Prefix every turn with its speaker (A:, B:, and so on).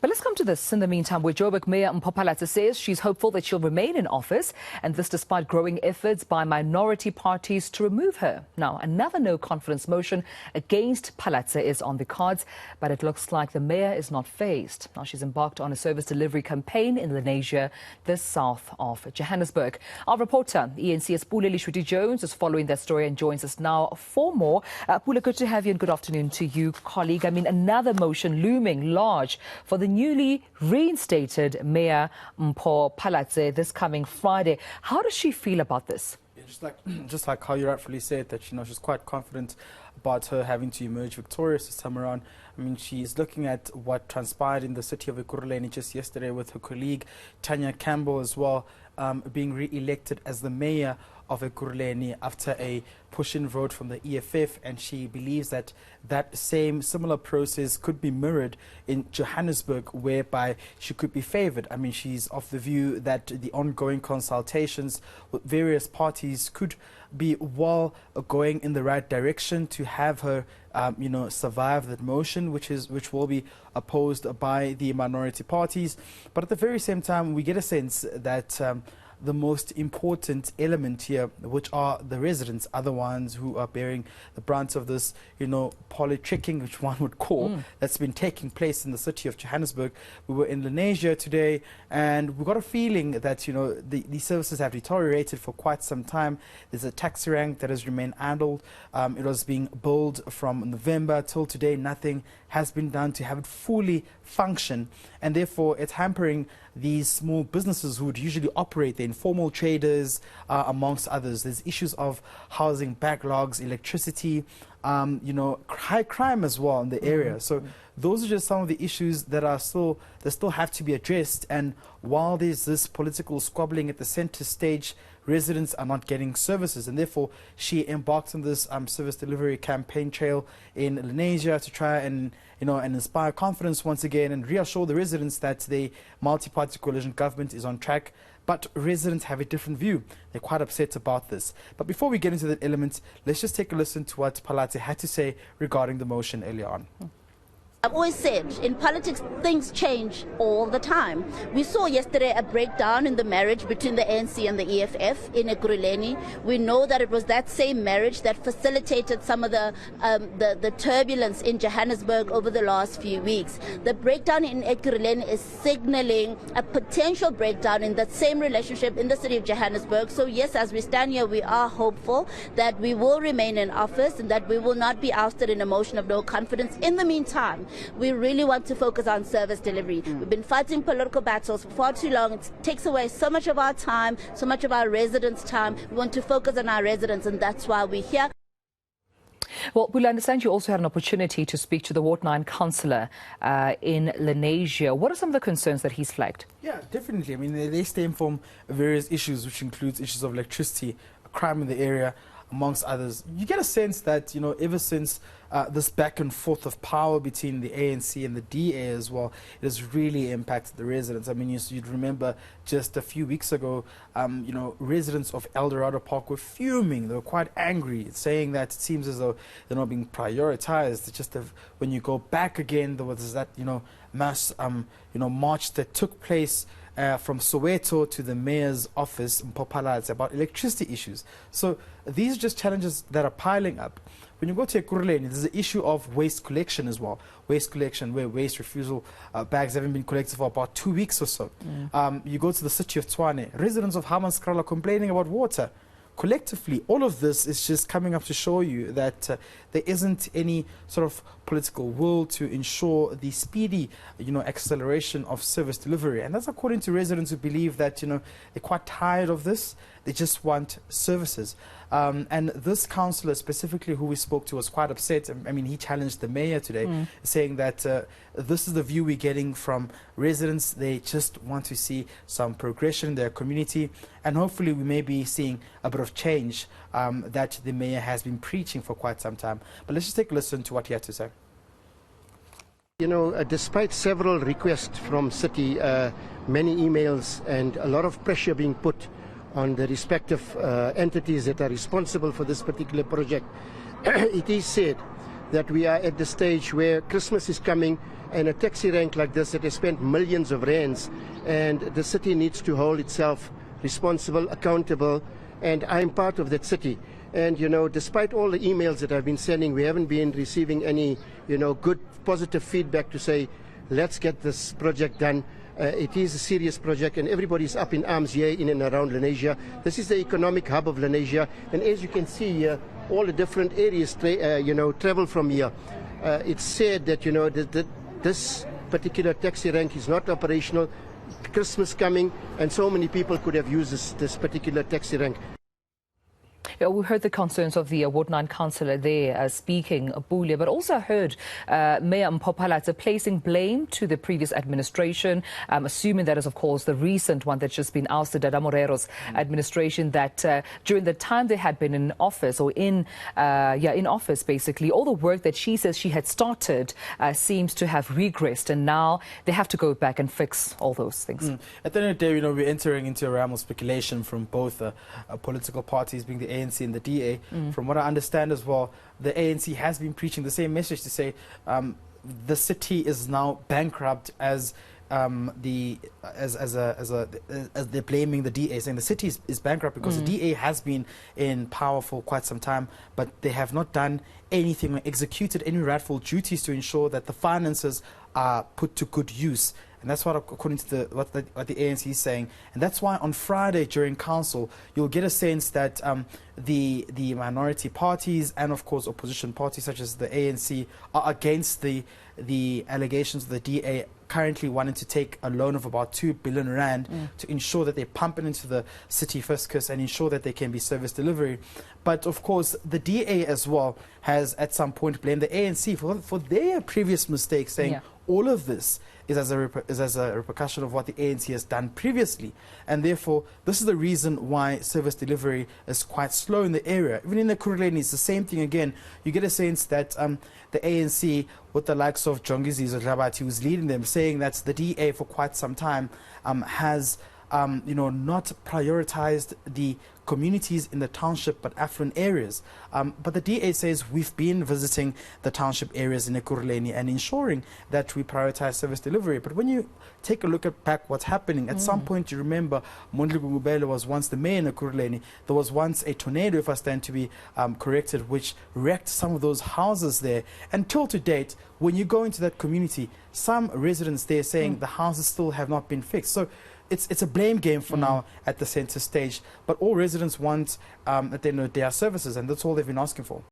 A: But let's come to this in the meantime, where Joburg Mayor Pule Letshwiti says she's hopeful that she'll remain in office, and this despite growing efforts by minority parties to remove her. Now, another no-confidence motion against Pule Letshwiti is on the cards, but it looks like the mayor is not phased. Now, she's embarked on a service delivery campaign in Lenasia, the south of Johannesburg. Our reporter, eNCA's Pule Letshwiti-Jones, is following that story and joins us now for more. Pule, good to have you and good afternoon to you, colleague. I mean, another motion looming large for the newly reinstated Mayor Pule Letshwiti this coming Friday. How does she feel about this?
B: Just like how you rightfully said, that she's quite confident about her having to emerge victorious this time around. I mean, she's looking at what transpired in the city of Ekurhuleni just yesterday with her colleague Tanya Campbell as well, being re-elected as the mayor of Ekurhuleni after a push-in vote from the EFF, and she believes that that same similar process could be mirrored in Johannesburg, whereby she could be favoured. I mean, she's of the view that the ongoing consultations with various parties could be well going in the right direction to have her survive that motion, which will be opposed by the minority parties. But at the very same time, we get a sense that the most important element here, which are the residents, are the ones who are bearing the brunt of this, politicking, which one would call, that's been taking place in the city of Johannesburg. We were in Lenasia today, and we got a feeling that, the services have deteriorated for quite some time. There's a taxi rank that has remained idled. It was being billed from November till today. Nothing has been done to have it fully function, and therefore it's hampering these small businesses who would usually operate, the informal traders, amongst others. There's issues of housing backlogs, electricity, high crime as well in the area. So those are just some of the issues that still have to be addressed. And while there's this political squabbling at the center stage, residents are not getting services, and therefore she embarked on this service delivery campaign trail in Lenasia to try and and inspire confidence once again and reassure the residents that the multi-party coalition government is on track. But residents have a different view. They're quite upset about this. But before we get into that element, let's just take a listen to what Pule Letshwiti had to say regarding the motion earlier on.
C: I've always said, in politics, things change all the time. We saw yesterday a breakdown in the marriage between the ANC and the EFF in Ekurhuleni. We know that it was that same marriage that facilitated some of the turbulence in Johannesburg over the last few weeks. The breakdown in Ekurhuleni is signaling a potential breakdown in that same relationship in the city of Johannesburg. So yes, as we stand here, we are hopeful that we will remain in office and that we will not be ousted in a motion of no confidence. In the meantime, we really want to focus on service delivery. We've been fighting political battles for far too long. It takes away so much of our time, so much of our residents' time. We want to focus on our residents, and that's why we're here.
A: Well, Pule, I understand you also had an opportunity to speak to the Ward 9 councillor in Lenasia. What are some of the concerns that he's flagged?
B: Yeah, definitely. I mean, they stem from various issues, which includes issues of electricity, crime in the area, amongst others. You get a sense that, ever since this back and forth of power between the ANC and the DA as well, it has really impacted the residents. I mean, you'd remember just a few weeks ago, residents of Eldorado Park were fuming. They were quite angry, saying that it seems as though they're not being prioritized. It's just when you go back again, there was that, mass, march that took place from Soweto to the mayor's office in Pule Letshwiti about electricity issues. So these are just challenges that are piling up. When you go to Ekurhuleni, there's the issue of waste collection as well. Waste collection, where waste refusal bags haven't been collected for about 2 weeks or so. You go to the city of Tshwane, residents of Hammanskraal are complaining about water. Collectively, all of this is just coming up to show you that there isn't any sort of political will to ensure the speedy, acceleration of service delivery. And that's according to residents who believe that, they're quite tired of this. They just want services. And this councillor specifically who we spoke to was quite upset. I mean, he challenged the mayor today, saying that this is the view we're getting from residents. They just want to see some progression in their community. And hopefully we may be seeing a bit of change that the mayor has been preaching for quite some time. But let's just take a listen to what he had to say.
D: Despite several requests from city, many emails and a lot of pressure being put on the respective entities that are responsible for this particular project, it is said that we are at the stage where Christmas is coming and a taxi rank like this that has spent millions of rands, and the city needs to hold itself responsible, accountable, and I'm part of that city. And, you know, despite all the emails that I've been sending, we haven't been receiving any, you know, good, positive feedback to say, let's get this project done. It is a serious project, and everybody's up in arms here in and around Lenasia. This is the economic hub of Lenasia, and as you can see here, all the different areas, you know, travel from here. It's said that, you know, that this particular taxi rank is not operational. Christmas coming, and so many people could have used this particular taxi rank.
A: Yeah, we heard the concerns of the Ward 9 councillor there speaking, Pule, but also heard Mayor Mpho placing blame to the previous administration, assuming that is, of course, the recent one that's just been ousted, Dada Morero's administration, that during the time they had been in office, or in office, basically, all the work that she says she had started seems to have regressed, and now they have to go back and fix all those things.
B: At the end of the day, you know, we're entering into a realm of speculation from both political parties, being the ANC and the DA. From what I understand as well, the ANC has been preaching the same message to say the city is now bankrupt as they're blaming the DA, saying the city is bankrupt because the DA has been in power for quite some time, but they have not done anything or executed any rightful duties to ensure that the finances are put to good use. And that's what, according to what the ANC is saying. And that's why on Friday during council, you'll get a sense that the minority parties and, of course, opposition parties such as the ANC are against the allegations of the DA currently wanting to take a loan of about 2 billion rand to ensure that they pump it into the city fiscus and ensure that there can be service delivery. But, of course, the DA as well has at some point blamed the ANC for their previous mistakes, saying all of this is as a repercussion of what the ANC has done previously. And therefore, this is the reason why service delivery is quite slow in the area. Even in the Ekurhuleni, it's the same thing again. You get a sense that the ANC, with the likes of Jongizi Zodlabati, who's leading them, saying that the DA for quite some time has not prioritized the communities in the township but affluent areas. But the DA says we've been visiting the township areas in Ekurhuleni and ensuring that we prioritize service delivery. But when you take a look at back what's happening, at some point you remember Mondli Gubele was once the mayor in Ekurhuleni. There was once a tornado, if I stand to be corrected, which wrecked some of those houses there. Until to date, when you go into that community, some residents there saying the houses still have not been fixed. So it's a blame game for now at the centre stage, but all residents want that they know their services, and that's all they've been asking for.